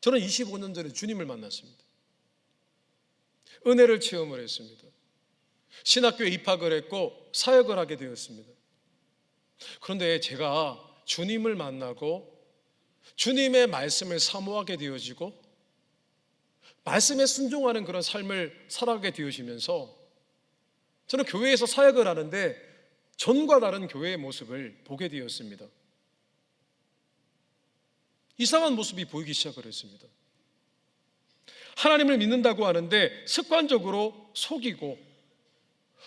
저는 25년 전에 주님을 만났습니다. 은혜를 체험을 했습니다. 신학교에 입학을 했고 사역을 하게 되었습니다. 그런데 제가 주님을 만나고 주님의 말씀을 사모하게 되어지고 말씀에 순종하는 그런 삶을 살아가게 되어지면서 저는 교회에서 사역을 하는데 전과 다른 교회의 모습을 보게 되었습니다. 이상한 모습이 보이기 시작을 했습니다. 하나님을 믿는다고 하는데 습관적으로 속이고,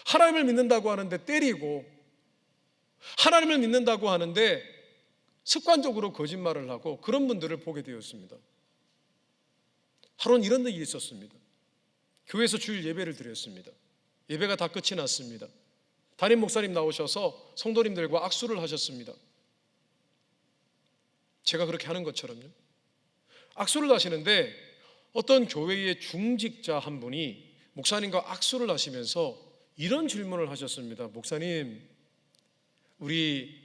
하나님을 믿는다고 하는데 때리고, 하나님을 믿는다고 하는데 습관적으로 거짓말을 하고, 그런 분들을 보게 되었습니다. 하루는 이런 일이 있었습니다. 교회에서 주일 예배를 드렸습니다. 예배가 다 끝이 났습니다. 담임 목사님 나오셔서 성도님들과 악수를 하셨습니다. 제가 그렇게 하는 것처럼요. 악수를 하시는데 어떤 교회의 중직자 한 분이 목사님과 악수를 하시면서 이런 질문을 하셨습니다. 목사님, 우리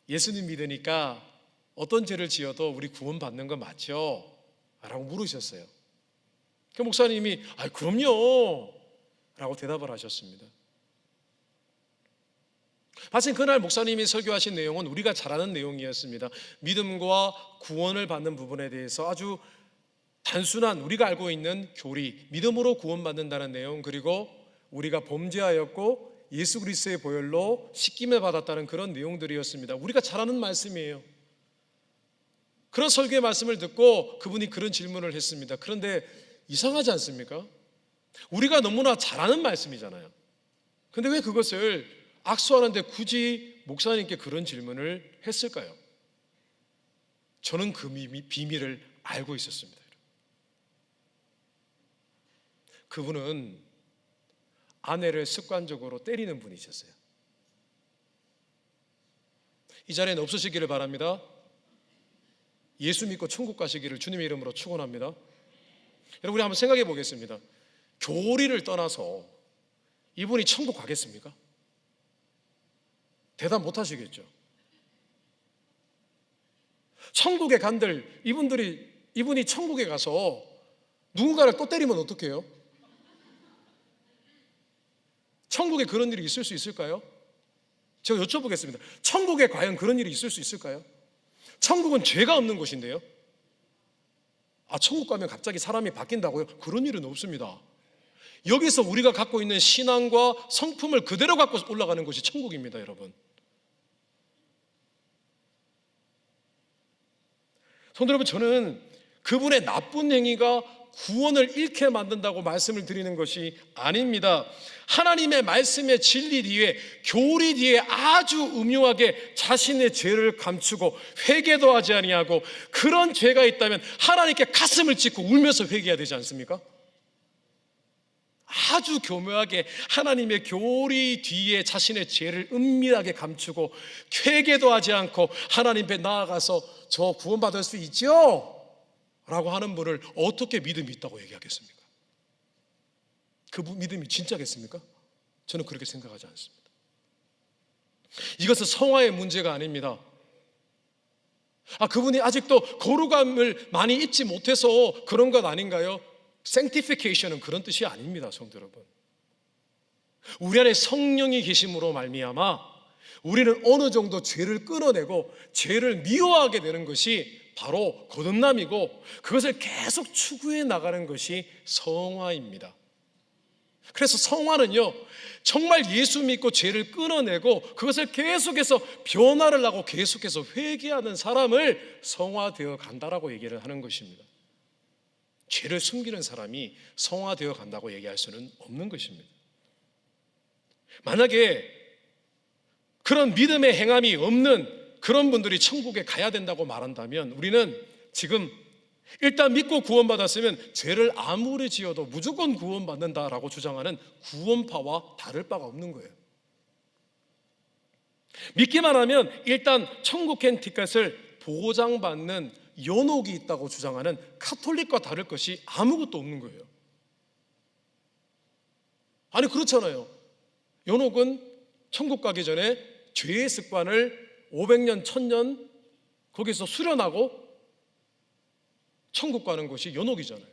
예수님 믿으니까 어떤 죄를 지어도 우리 구원받는 거 맞죠? 라고 물으셨어요. 그 목사님이 그럼요 라고 대답을 하셨습니다. 마침 그날 목사님이 설교하신 내용은 우리가 잘 아는 내용이었습니다. 믿음과 구원을 받는 부분에 대해서 아주 단순한 우리가 알고 있는 교리, 믿음으로 구원받는다는 내용, 그리고 우리가 범죄하였고 예수 그리스도의 보혈로 씻김을 받았다는 그런 내용들이었습니다. 우리가 잘 아는 말씀이에요. 그런 설교의 말씀을 듣고 그분이 그런 질문을 했습니다. 그런데 이상하지 않습니까? 우리가 너무나 잘 아는 말씀이잖아요. 그런데 왜 그것을 악수하는데 굳이 목사님께 그런 질문을 했을까요? 저는 그 비밀을 알고 있었습니다. 그분은 아내를 습관적으로 때리는 분이셨어요. 이 자리에는 없으시기를 바랍니다. 예수 믿고 천국 가시기를 주님의 이름으로 축원합니다. 여러분, 우리 한번 생각해 보겠습니다. 교리를 떠나서 이분이 천국 가겠습니까? 대답 못 하시겠죠. 천국에 간들 이분이 천국에 가서 누군가를 또 때리면 어떡해요? 천국에 그런 일이 있을 수 있을까요? 제가 여쭤보겠습니다. 천국에 과연 그런 일이 있을 수 있을까요? 천국은 죄가 없는 곳인데요. 천국 가면 갑자기 사람이 바뀐다고요? 그런 일은 없습니다. 여기서 우리가 갖고 있는 신앙과 성품을 그대로 갖고 올라가는 곳이 천국입니다, 여러분. 성도 여러분, 저는 그분의 나쁜 행위가 구원을 잃게 만든다고 말씀을 드리는 것이 아닙니다. 하나님의 말씀의 진리 뒤에, 교리 뒤에 아주 음흉하게 자신의 죄를 감추고 회개도 하지 아니하고, 그런 죄가 있다면 하나님께 가슴을 찢고 울면서 회개해야 되지 않습니까? 아주 교묘하게 하나님의 교리 뒤에 자신의 죄를 은밀하게 감추고 회개도 하지 않고 하나님 앞에 나아가서 저 구원받을 수 있죠? 라고 하는 분을 어떻게 믿음이 있다고 얘기하겠습니까? 그 믿음이 진짜겠습니까? 저는 그렇게 생각하지 않습니다. 이것은 성화의 문제가 아닙니다. 그분이 아직도 거룩함을 많이 잊지 못해서 그런 것 아닌가요? sanctification은 그런 뜻이 아닙니다, 성도 여러분. 우리 안에 성령이 계심으로 말미암아 우리는 어느 정도 죄를 끊어내고 죄를 미워하게 되는 것이 바로 거듭남이고, 그것을 계속 추구해 나가는 것이 성화입니다. 그래서 성화는요, 정말 예수 믿고 죄를 끊어내고 그것을 계속해서 변화를 하고 계속해서 회개하는 사람을 성화되어 간다라고 얘기를 하는 것입니다. 죄를 숨기는 사람이 성화되어 간다고 얘기할 수는 없는 것입니다. 만약에 그런 믿음의 행함이 없는 그런 분들이 천국에 가야 된다고 말한다면, 우리는 지금 일단 믿고 구원받았으면 죄를 아무리 지어도 무조건 구원받는다라고 주장하는 구원파와 다를 바가 없는 거예요. 믿기만 하면 일단 천국행 티켓을 보장받는 연옥이 있다고 주장하는 카톨릭과 다를 것이 아무것도 없는 거예요. 아니, 그렇잖아요. 연옥은 천국 가기 전에 죄의 습관을 500년, 1000년 거기서 수련하고 천국 가는 것이 연옥이잖아요.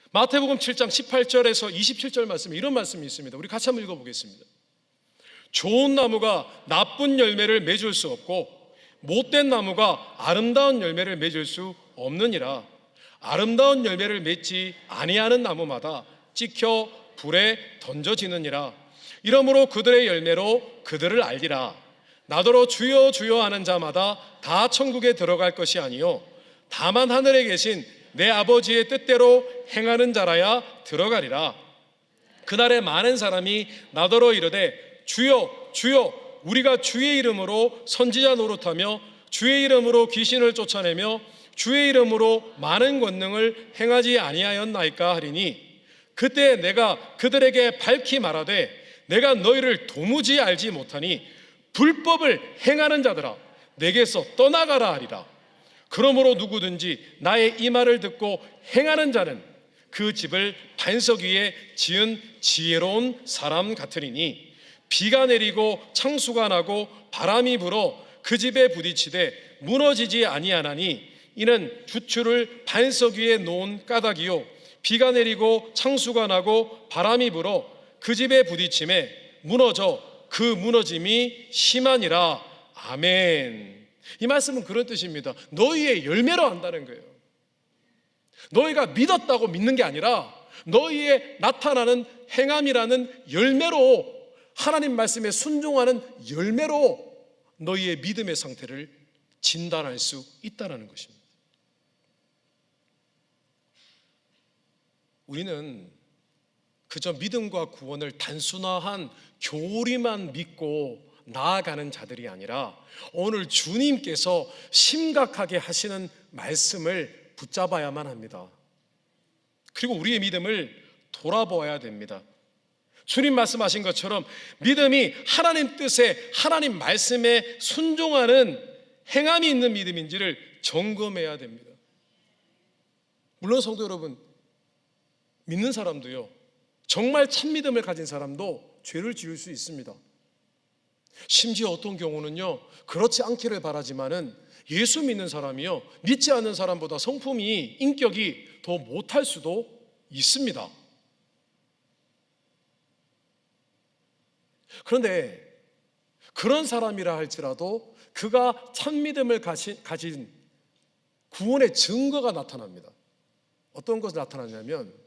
마태복음 7장 18절에서 27절 말씀에 이런 말씀이 있습니다. 우리 같이 한번 읽어보겠습니다. 좋은 나무가 나쁜 열매를 맺을 수 없고 못된 나무가 아름다운 열매를 맺을 수 없느니라. 아름다운 열매를 맺지 아니하는 나무마다 찍혀 불에 던져지느니라. 이러므로 그들의 열매로 그들을 알리라. 나더러 주여 주여 하는 자마다 다 천국에 들어갈 것이 아니요 다만 하늘에 계신 내 아버지의 뜻대로 행하는 자라야 들어가리라. 그날에 많은 사람이 나더러 이르되 주여 주여 우리가 주의 이름으로 선지자 노릇하며 주의 이름으로 귀신을 쫓아내며 주의 이름으로 많은 권능을 행하지 아니하였나이까 하리니 그때 내가 그들에게 밝히 말하되 내가 너희를 도무지 알지 못하니 불법을 행하는 자들아 내게서 떠나가라 하리라. 그러므로 누구든지 나의 이 말을 듣고 행하는 자는 그 집을 반석 위에 지은 지혜로운 사람 같으리니 비가 내리고 창수가 나고 바람이 불어 그 집에 부딪히되 무너지지 아니하나니 이는 주추를 반석 위에 놓은 까닭이요 비가 내리고 창수가 나고 바람이 불어 그 집에 부딪힘에 무너져 그 무너짐이 심하니라. 아멘. 이 말씀은 그런 뜻입니다. 너희의 열매로 한다는 거예요. 너희가 믿었다고 믿는 게 아니라 너희의 나타나는 행함이라는 열매로, 하나님 말씀에 순종하는 열매로 너희의 믿음의 상태를 진단할 수 있다는 것입니다. 우리는 그저 믿음과 구원을 단순화한 교리만 믿고 나아가는 자들이 아니라 오늘 주님께서 심각하게 하시는 말씀을 붙잡아야만 합니다. 그리고 우리의 믿음을 돌아보아야 됩니다. 주님 말씀하신 것처럼 믿음이 하나님 뜻에, 하나님 말씀에 순종하는 행함이 있는 믿음인지를 점검해야 됩니다. 물론 성도 여러분, 믿는 사람도요, 정말 참 믿음을 가진 사람도 죄를 지을 수 있습니다. 심지어 어떤 경우는요, 그렇지 않기를 바라지만은 예수 믿는 사람이요, 믿지 않는 사람보다 성품이, 인격이 더 못할 수도 있습니다. 그런데 그런 사람이라 할지라도 그가 참 믿음을 가진 구원의 증거가 나타납니다. 어떤 것이 나타나냐면,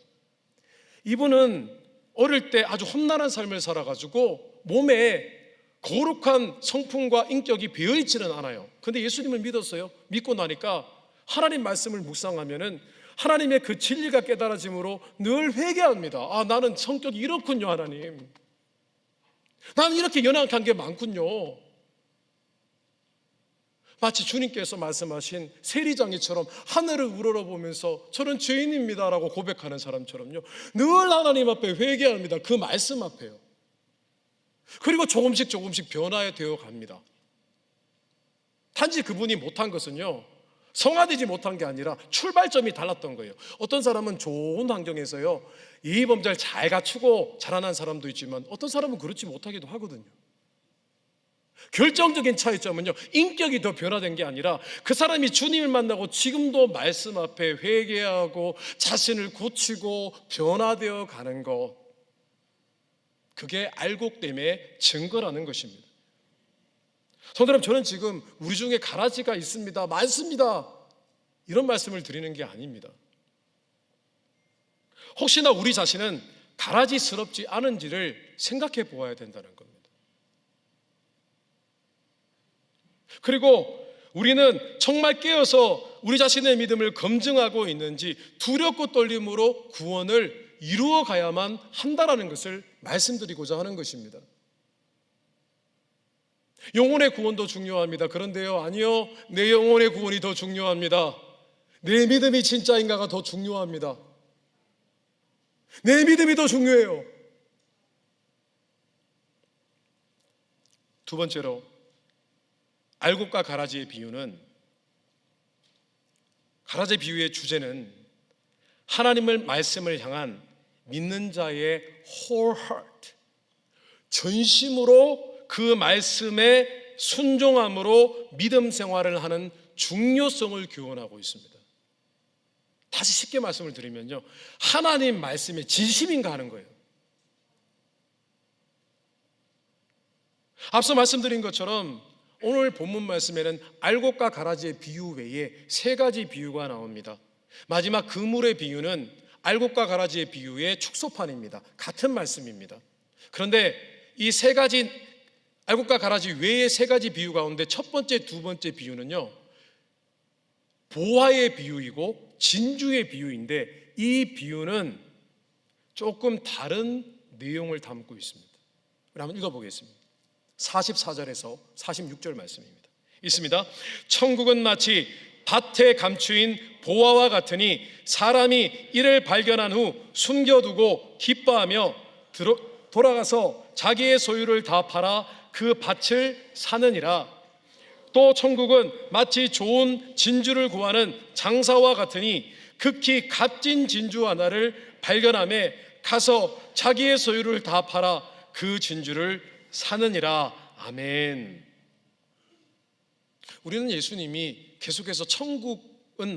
이분은 어릴 때 아주 험난한 삶을 살아가지고 몸에 거룩한 성품과 인격이 배어있지는 않아요. 근데 예수님을 믿었어요. 믿고 나니까 하나님 말씀을 묵상하면은 하나님의 그 진리가 깨달아짐으로 늘 회개합니다. 아, 나는 성격이 이렇군요, 하나님. 나는 이렇게 연약한 게 많군요. 마치 주님께서 말씀하신 세리장이처럼 하늘을 우러러보면서 저는 죄인입니다라고 고백하는 사람처럼요, 늘 하나님 앞에 회개합니다. 그 말씀 앞에요. 그리고 조금씩 변화되어 갑니다. 단지 그분이 못한 것은요, 성화되지 못한 게 아니라 출발점이 달랐던 거예요. 어떤 사람은 좋은 환경에서요, 예의범절 잘 갖추고 자라난 사람도 있지만 어떤 사람은 그렇지 못하기도 하거든요. 결정적인 차이점은요, 인격이 더 변화된 게 아니라 그 사람이 주님을 만나고 지금도 말씀 앞에 회개하고 자신을 고치고 변화되어 가는 것, 그게 알곡됨의 증거라는 것입니다. 성도 여러분, 저는 지금 우리 중에 가라지가 있습니다, 많습니다, 이런 말씀을 드리는 게 아닙니다. 혹시나 우리 자신은 가라지스럽지 않은지를 생각해 보아야 된다는 겁니다. 그리고 우리는 정말 깨어서 우리 자신의 믿음을 검증하고 있는지 두렵고 떨림으로 구원을 이루어 가야만 한다는 것을 말씀드리고자 하는 것입니다. 영혼의 구원도 중요합니다. 그런데요, 아니요, 내 영혼의 구원이 더 중요합니다. 내 믿음이 진짜인가가 더 중요합니다. 내 믿음이 더 중요해요. 두 번째로, 알곡과 가라지의 비유는, 가라지 비유의 주제는 하나님의 말씀을 향한 믿는 자의 whole heart, 전심으로 그 말씀에 순종함으로 믿음 생활을 하는 중요성을 교훈하고 있습니다. 다시 쉽게 말씀을 드리면요, 하나님 말씀에 진심인가 하는 거예요. 앞서 말씀드린 것처럼 오늘 본문 말씀에는 알곡과 가라지의 비유 외에 세 가지 비유가 나옵니다. 마지막 그물의 비유는 알곡과 가라지의 비유의 축소판입니다. 같은 말씀입니다. 그런데 이 세 가지 알곡과 가라지 외의 세 가지 비유 가운데 첫 번째, 두 번째 비유는요, 보화의 비유이고 진주의 비유인데, 이 비유는 조금 다른 내용을 담고 있습니다. 우리 한번 읽어보겠습니다. 44절에서 46절 말씀입니다. 있습니다. 천국은 마치 밭에 감추인 보화와 같으니 사람이 이를 발견한 후 숨겨두고 기뻐하며 돌아가서 자기의 소유를 다 팔아 그 밭을 사느니라. 또 천국은 마치 좋은 진주를 구하는 장사와 같으니 극히 값진 진주 하나를 발견하며 가서 자기의 소유를 다 팔아 그 진주를 사느니라. 아멘. 우리는 예수님이 계속해서 천국은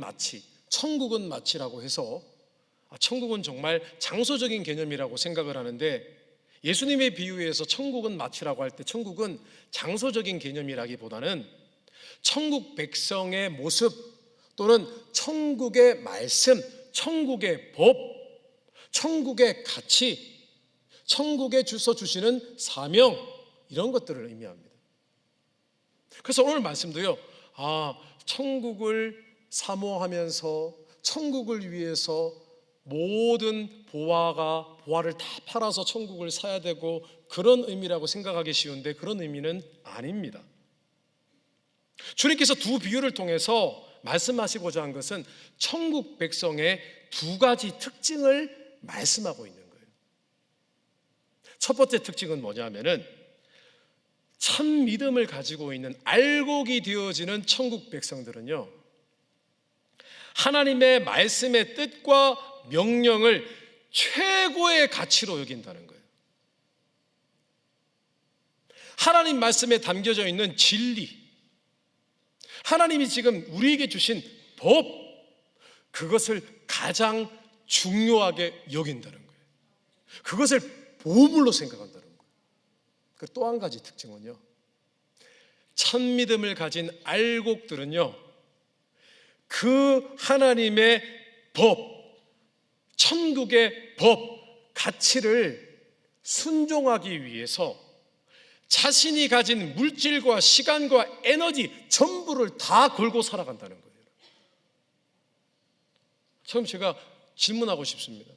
마치라고 해서 천국은 정말 장소적인 개념이라고 생각을 하는데, 예수님의 비유에서 천국은 마치라고 할 때 천국은 장소적인 개념이라기보다는 천국 백성의 모습 또는 천국의 말씀, 천국의 법, 천국의 가치, 천국에 주서 주시는 사명, 이런 것들을 의미합니다. 그래서 오늘 말씀도요, 천국을 사모하면서 천국을 위해서 모든 보화를 다 팔아서 천국을 사야 되고 그런 의미라고 생각하기 쉬운데, 그런 의미는 아닙니다. 주님께서 두 비유를 통해서 말씀하시고자 한 것은 천국 백성의 두 가지 특징을 말씀하고 있는 거예요. 첫 번째 특징은 뭐냐면은, 참 믿음을 가지고 있는 알곡이 되어지는 천국 백성들은요, 하나님의 말씀의 뜻과 명령을 최고의 가치로 여긴다는 거예요. 하나님 말씀에 담겨져 있는 진리, 하나님이 지금 우리에게 주신 법, 그것을 가장 중요하게 여긴다는 거예요. 그것을 보물로 생각한다는 거예요. 또 한 가지 특징은요, 참 믿음을 가진 알곡들은요, 그 하나님의 법, 천국의 법, 가치를 순종하기 위해서 자신이 가진 물질과 시간과 에너지 전부를 다 걸고 살아간다는 거예요. 처음 제가 질문하고 싶습니다.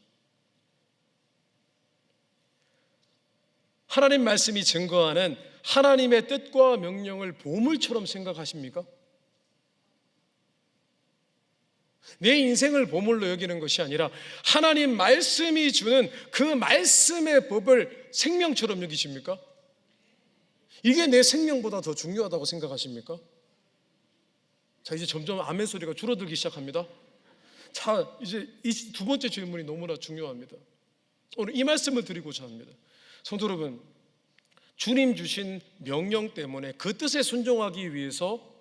하나님 말씀이 증거하는 하나님의 뜻과 명령을 보물처럼 생각하십니까? 내 인생을 보물로 여기는 것이 아니라 하나님 말씀이 주는 그 말씀의 법을 생명처럼 여기십니까? 이게 내 생명보다 더 중요하다고 생각하십니까? 자, 이제 점점 아멘 소리가 줄어들기 시작합니다. 자, 이제 이 두 번째 질문이 너무나 중요합니다. 오늘 이 말씀을 드리고자 합니다. 성도 여러분, 주님 주신 명령 때문에 그 뜻에 순종하기 위해서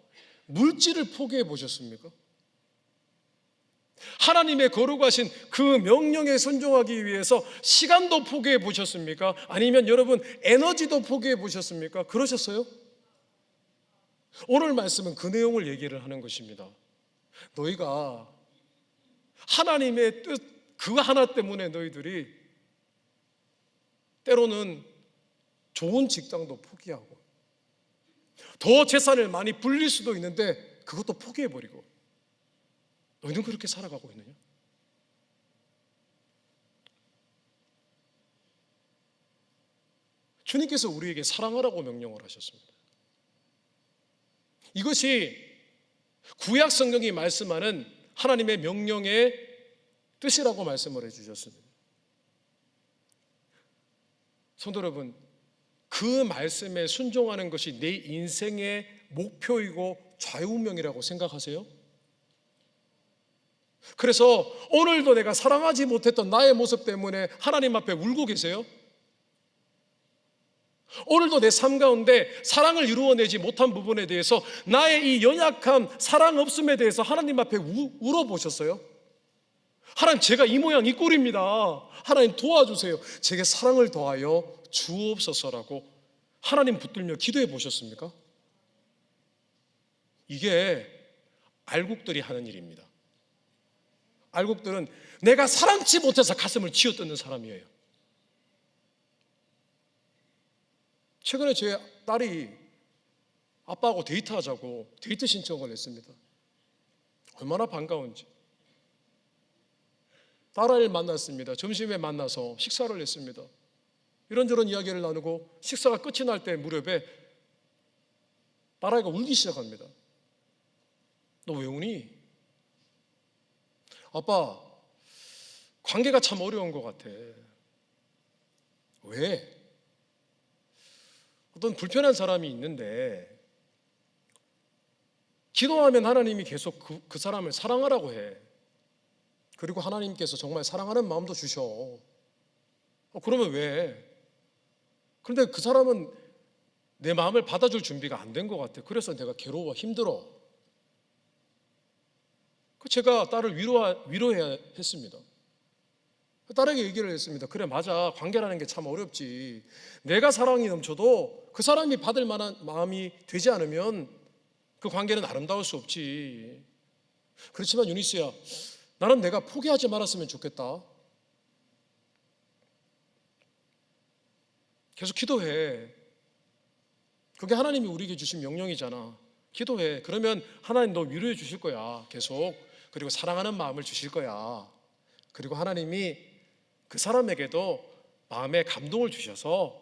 물질을 포기해 보셨습니까? 하나님의 거룩하신 그 명령에 순종하기 위해서 시간도 포기해 보셨습니까? 아니면 여러분 에너지도 포기해 보셨습니까? 그러셨어요? 오늘 말씀은 그 내용을 얘기를 하는 것입니다. 너희가 하나님의 뜻 그 하나 때문에 너희들이 때로는 좋은 직장도 포기하고 더 재산을 많이 불릴 수도 있는데 그것도 포기해버리고, 너희는 그렇게 살아가고 있느냐? 주님께서 우리에게 사랑하라고 명령을 하셨습니다. 이것이 구약 성경이 말씀하는 하나님의 명령의 뜻이라고 말씀을 해주셨습니다. 성도 여러분, 그 말씀에 순종하는 것이 내 인생의 목표이고 좌우명이라고 생각하세요? 그래서 오늘도 내가 사랑하지 못했던 나의 모습 때문에 하나님 앞에 울고 계세요? 오늘도 내 삶 가운데 사랑을 이루어내지 못한 부분에 대해서, 나의 이 연약함, 사랑 없음에 대해서 하나님 앞에 울어보셨어요? 하나님, 제가 이 모양 이 꼴입니다. 하나님 도와주세요. 제게 사랑을 더하여 주옵소서라고 하나님 붙들며 기도해 보셨습니까? 이게 알곡들이 하는 일입니다. 알곡들은 내가 사랑치 못해서 가슴을 쥐어뜯는 사람이에요. 최근에 제 딸이 아빠하고 데이트하자고 데이트 신청을 했습니다. 얼마나 반가운지. 딸아이를 만났습니다. 점심에 만나서 식사를 했습니다. 이런저런 이야기를 나누고 식사가 끝이 날 때 무렵에 딸아이가 울기 시작합니다. 너 왜 우니? 아빠, 관계가 참 어려운 것 같아. 왜? 어떤 불편한 사람이 있는데 기도하면 하나님이 계속 그 사람을 사랑하라고 해. 그리고 하나님께서 정말 사랑하는 마음도 주셔. 그러면 왜? 그런데 그 사람은 내 마음을 받아줄 준비가 안 된 것 같아. 그래서 내가 괴로워, 힘들어. 제가 딸을 위로해야 했습니다. 딸에게 얘기를 했습니다. 그래, 맞아. 관계라는 게 참 어렵지. 내가 사랑이 넘쳐도 그 사람이 받을 만한 마음이 되지 않으면 그 관계는 아름다울 수 없지. 그렇지만 유니스야, 나는 내가 포기하지 말았으면 좋겠다. 계속 기도해. 그게 하나님이 우리에게 주신 명령이잖아. 기도해. 그러면 하나님 너 위로해 주실 거야. 계속. 그리고 사랑하는 마음을 주실 거야. 그리고 하나님이 그 사람에게도 마음에 감동을 주셔서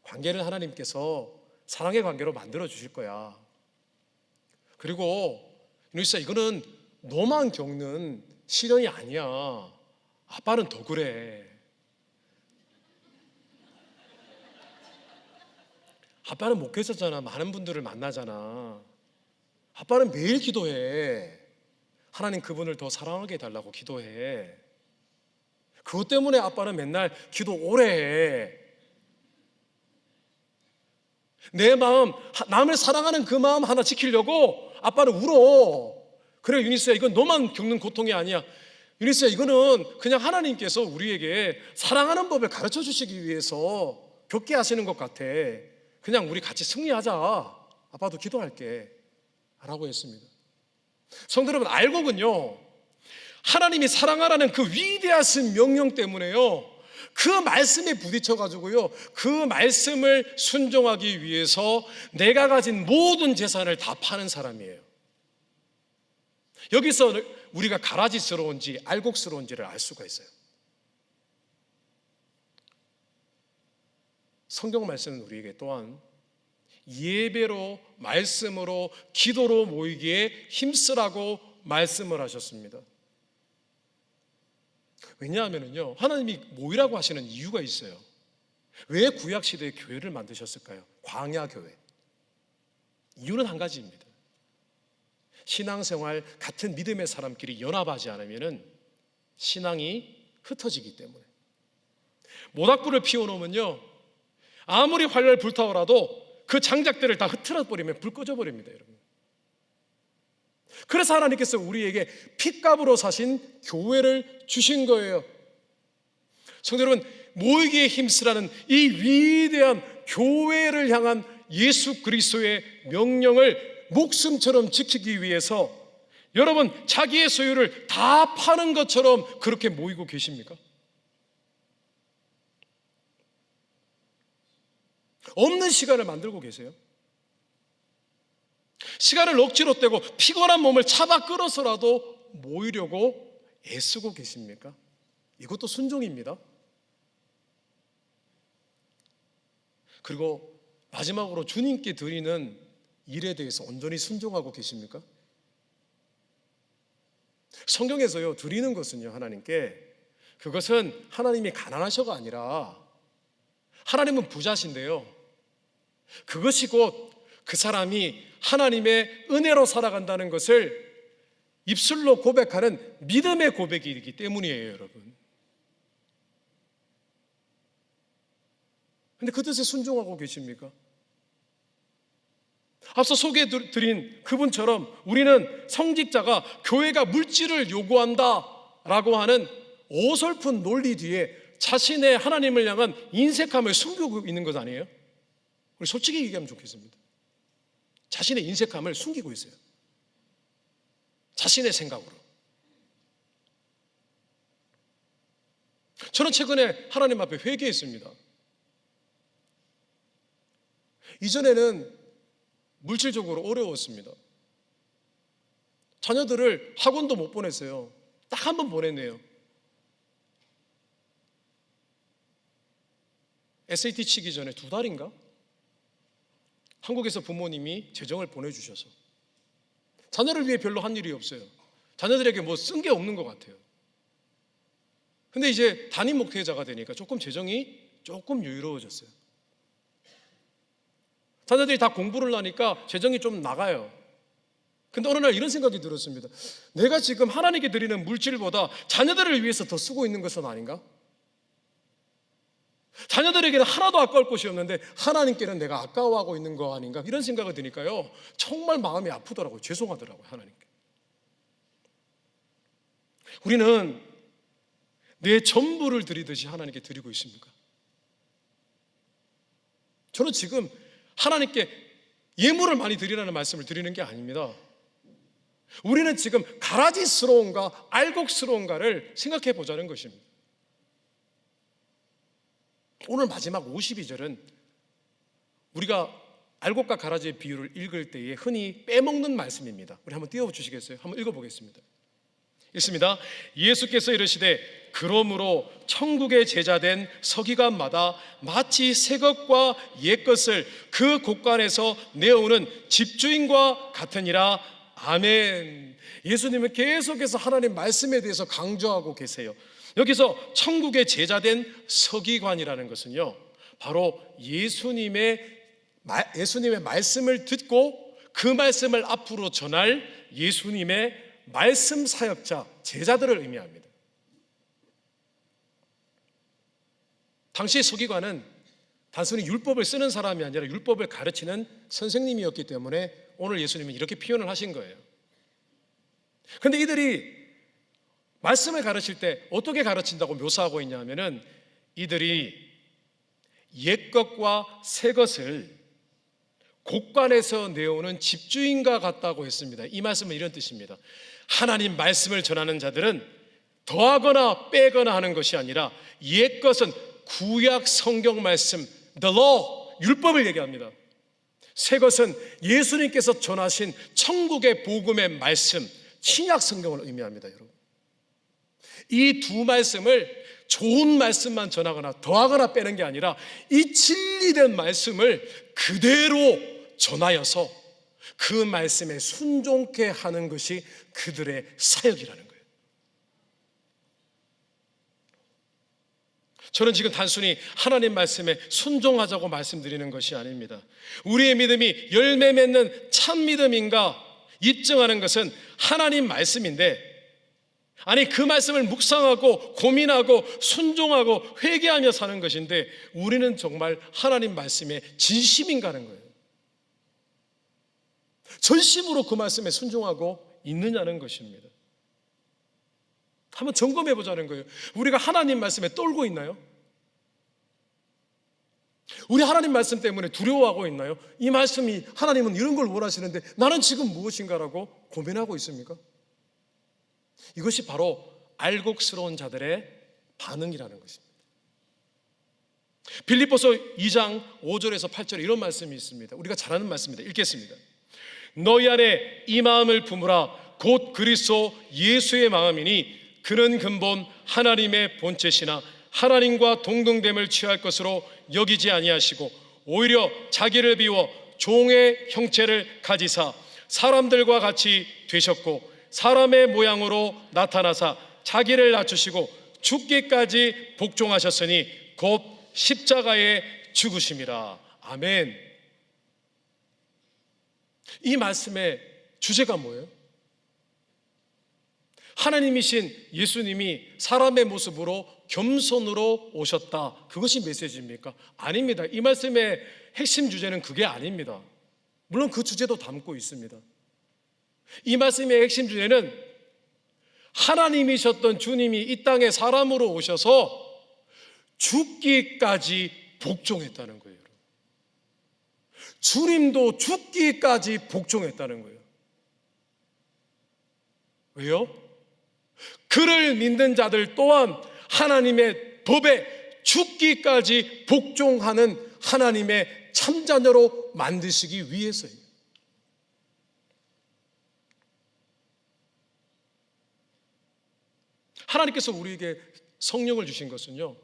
관계를 하나님께서 사랑의 관계로 만들어 주실 거야. 그리고 유니스야, 이거는 너만 겪는 시련이 아니야. 아빠는 더 그래. 아빠는 목회자잖아. 많은 분들을 만나잖아. 아빠는 매일 기도해. 하나님 그분을 더 사랑하게 해달라고 기도해. 그것 때문에 아빠는 맨날 기도 오래 해. 내 마음, 남을 사랑하는 그 마음 하나 지키려고 아빠는 울어. 그래, 유니스야, 이건 너만 겪는 고통이 아니야. 유니스야, 이거는 그냥 하나님께서 우리에게 사랑하는 법을 가르쳐 주시기 위해서 겪게 하시는 것 같아. 그냥 우리 같이 승리하자. 아빠도 기도할게 라고 했습니다. 성도 여러분, 알곡은요, 하나님이 사랑하라는 그 위대하신 명령 때문에요, 그 말씀에 부딪혀가지고요, 그 말씀을 순종하기 위해서 내가 가진 모든 재산을 다 파는 사람이에요. 여기서 우리가 가라지스러운지 알곡스러운지를 알 수가 있어요. 성경 말씀은 우리에게 또한 예배로, 말씀으로, 기도로 모이기에 힘쓰라고 말씀을 하셨습니다. 왜냐하면요, 하나님이 모이라고 하시는 이유가 있어요. 왜 구약시대에 교회를 만드셨을까요? 광야교회. 이유는 한 가지입니다. 신앙생활, 같은 믿음의 사람끼리 연합하지 않으면 신앙이 흩어지기 때문에. 모닥불을 피워놓으면요, 아무리 활활 불타오라도 그 장작들을 다 흐트러버리면 불 꺼져버립니다, 여러분. 그래서 하나님께서 우리에게 핏값으로 사신 교회를 주신 거예요. 성도 여러분, 모이기에 힘쓰라는 이 위대한 교회를 향한 예수 그리스도의 명령을 목숨처럼 지키기 위해서 여러분, 자기의 소유를 다 파는 것처럼 그렇게 모이고 계십니까? 없는 시간을 만들고 계세요? 시간을 억지로 떼고 피곤한 몸을 잡아 끌어서라도 모이려고 애쓰고 계십니까? 이것도 순종입니다. 그리고 마지막으로 주님께 드리는 일에 대해서 온전히 순종하고 계십니까? 성경에서요, 드리는 것은요, 하나님께, 그것은 하나님이 가난하셔가 아니라 하나님은 부자신데요, 그것이 곧 그 사람이 하나님의 은혜로 살아간다는 것을 입술로 고백하는 믿음의 고백이기 때문이에요, 여러분. 근데 그 뜻에 순종하고 계십니까? 앞서 소개해드린 그분처럼 우리는 성직자가 교회가 물질을 요구한다라고 하는 어설픈 논리 뒤에 자신의 하나님을 향한 인색함을 숨기고 있는 것 아니에요? 우리 솔직히 얘기하면 좋겠습니다. 자신의 인색함을 숨기고 있어요. 자신의 생각으로. 저는 최근에 하나님 앞에 회개했습니다. 이전에는 물질적으로 어려웠습니다. 자녀들을 학원도 못 보냈어요. 딱 한 번 보냈네요. SAT 치기 전에 2달인가? 한국에서 부모님이 재정을 보내주셔서 자녀를 위해 별로 한 일이 없어요. 자녀들에게 뭐 쓴 게 없는 것 같아요. 근데 이제 담임 목회자가 되니까 조금 재정이 조금 여유로워졌어요. 자녀들이 다 공부를 하니까 재정이 좀 나가요. 근데 어느 날 이런 생각이 들었습니다. 내가 지금 하나님께 드리는 물질보다 자녀들을 위해서 더 쓰고 있는 것은 아닌가? 자녀들에게는 하나도 아까울 것이 없는데 하나님께는 내가 아까워하고 있는 거 아닌가? 이런 생각이 드니까요, 정말 마음이 아프더라고요. 죄송하더라고요, 하나님께. 우리는 내 전부를 드리듯이 하나님께 드리고 있습니까? 저는 지금 하나님께 예물을 많이 드리라는 말씀을 드리는 게 아닙니다. 우리는 지금 가라지스러운가 알곡스러운가를 생각해 보자는 것입니다. 오늘 마지막 52절은 우리가 알곡과 가라지의 비유를 읽을 때에 흔히 빼먹는 말씀입니다. 우리 한번 띄워주시겠어요? 한번 읽어보겠습니다. 읽습니다. 예수께서 이르시되 그러므로 천국의 제자된 서기관마다 마치 새 것과 옛 것을 그 곳간에서 내어오는 집주인과 같으니라. 아멘. 예수님은 계속해서 하나님 말씀에 대해서 강조하고 계세요. 여기서 천국의 제자된 서기관이라는 것은요, 바로 예수님의 말씀을 듣고 그 말씀을 앞으로 전할 예수님의 말씀 사역자, 제자들을 의미합니다. 당시 서기관은 단순히 율법을 쓰는 사람이 아니라 율법을 가르치는 선생님이었기 때문에 오늘 예수님은 이렇게 표현을 하신 거예요. 그런데 이들이 말씀을 가르칠 때 어떻게 가르친다고 묘사하고 있냐 하면은, 이들이 옛 것과 새 것을 곳간에서 내오는 집주인과 같다고 했습니다. 이 말씀은 이런 뜻입니다. 하나님 말씀을 전하는 자들은 더하거나 빼거나 하는 것이 아니라 옛 것은 구약 성경 말씀, the law, 율법을 얘기합니다. 새 것은 예수님께서 전하신 천국의 복음의 말씀, 신약 성경을 의미합니다. 여러분, 이 두 말씀을 좋은 말씀만 전하거나 더하거나 빼는 게 아니라 이 진리된 말씀을 그대로 전하여서 그 말씀에 순종케 하는 것이 그들의 사역이라는 거예요. 저는 지금 단순히 하나님 말씀에 순종하자고 말씀드리는 것이 아닙니다. 우리의 믿음이 열매 맺는 참 믿음인가 입증하는 것은 하나님 말씀인데, 아니 그 말씀을 묵상하고 고민하고 순종하고 회개하며 사는 것인데, 우리는 정말 하나님 말씀에 진심인가 하는 거예요. 전심으로 그 말씀에 순종하고 있느냐는 것입니다. 한번 점검해 보자는 거예요. 우리가 하나님 말씀에 떨고 있나요? 우리 하나님 말씀 때문에 두려워하고 있나요? 이 말씀이 하나님은 이런 걸 원하시는데 나는 지금 무엇인가라고 고민하고 있습니까? 이것이 바로 알곡스러운 자들의 반응이라는 것입니다. 빌립보서 2장 5절에서 8절에 이런 말씀이 있습니다. 우리가 잘 아는 말씀입니다. 읽겠습니다. 너희 안에 이 마음을 품으라. 곧 그리스도 예수의 마음이니 그는 근본 하나님의 본체시나 하나님과 동등됨을 취할 것으로 여기지 아니하시고 오히려 자기를 비워 종의 형체를 가지사 사람들과 같이 되셨고 사람의 모양으로 나타나사 자기를 낮추시고 죽기까지 복종하셨으니 곧 십자가에 죽으심이라. 아멘. 이 말씀의 주제가 뭐예요? 하나님이신 예수님이 사람의 모습으로 겸손으로 오셨다. 그것이 메시지입니까? 아닙니다. 이 말씀의 핵심 주제는 그게 아닙니다. 물론 그 주제도 담고 있습니다. 이 말씀의 핵심 주제는 하나님이셨던 주님이 이 땅에 사람으로 오셔서 죽기까지 복종했다는 거예요. 주님도 죽기까지 복종했다는 거예요. 왜요? 그를 믿는 자들 또한 하나님의 법에 죽기까지 복종하는 하나님의 참자녀로 만드시기 위해서예요. 하나님께서 우리에게 성령을 주신 것은요,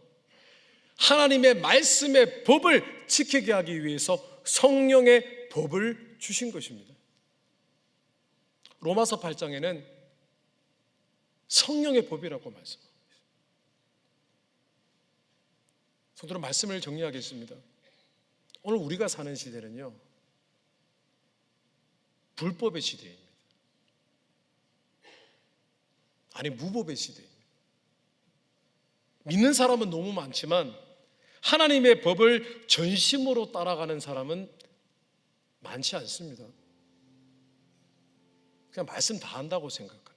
하나님의 말씀의 법을 지키게 하기 위해서 성령의 법을 주신 것입니다. 로마서 8장에는 성령의 법이라고 말씀합니다. 성도는 말씀을 정리하겠습니다. 오늘 우리가 사는 시대는요, 불법의 시대입니다. 아니, 무법의 시대입니다. 믿는 사람은 너무 많지만 하나님의 법을 전심으로 따라가는 사람은 많지 않습니다. 그냥 말씀 다 한다고 생각합니다.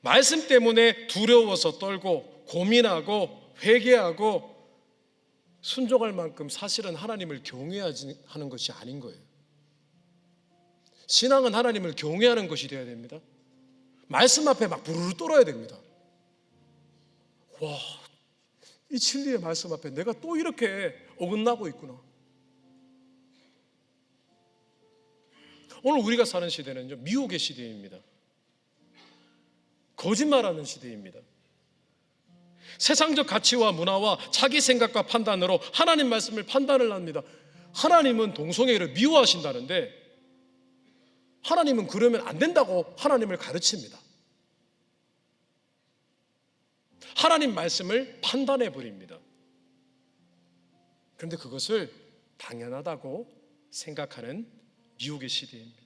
말씀 때문에 두려워서 떨고 고민하고 회개하고 순종할 만큼 사실은 하나님을 경외하는 것이 아닌 거예요. 신앙은 하나님을 경외하는 것이 되어야 됩니다. 말씀 앞에 막 부르르 떨어야 됩니다. 와, 이 진리의 말씀 앞에 내가 또 이렇게 어긋나고 있구나. 오늘 우리가 사는 시대는요, 미혹의 시대입니다. 거짓말하는 시대입니다. 세상적 가치와 문화와 자기 생각과 판단으로 하나님 말씀을 판단을 합니다. 하나님은 동성애를 미워하신다는데 하나님은 그러면 안 된다고 하나님을 가르칩니다. 하나님 말씀을 판단해 버립니다. 그런데 그것을 당연하다고 생각하는 미혹의 시대입니다.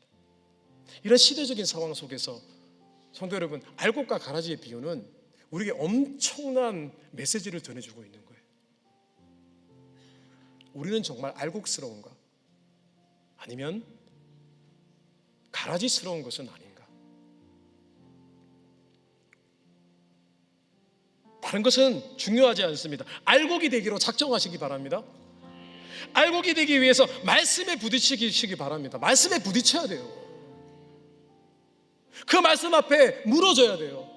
이런 시대적인 상황 속에서 성도 여러분, 알곡과 가라지의 비유는 우리에게 엄청난 메시지를 전해주고 있는 거예요. 우리는 정말 알곡스러운가? 아니면 가라지스러운 것은 아닌가? 다른 것은 중요하지 않습니다. 알곡이 되기로 작정하시기 바랍니다. 알곡이 되기 위해서 말씀에 부딪히시기 바랍니다. 말씀에 부딪혀야 돼요. 그 말씀 앞에 무너져야 돼요.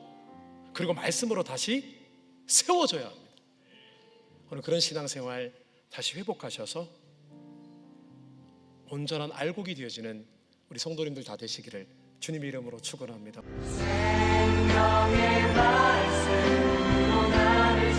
그리고 말씀으로 다시 세워져야 합니다. 오늘 그런 신앙생활 다시 회복하셔서 온전한 알곡이 되어지는 우리 성도님들 다 되시기를 주님의 이름으로 축원합니다. 생명의 말씀으로 나를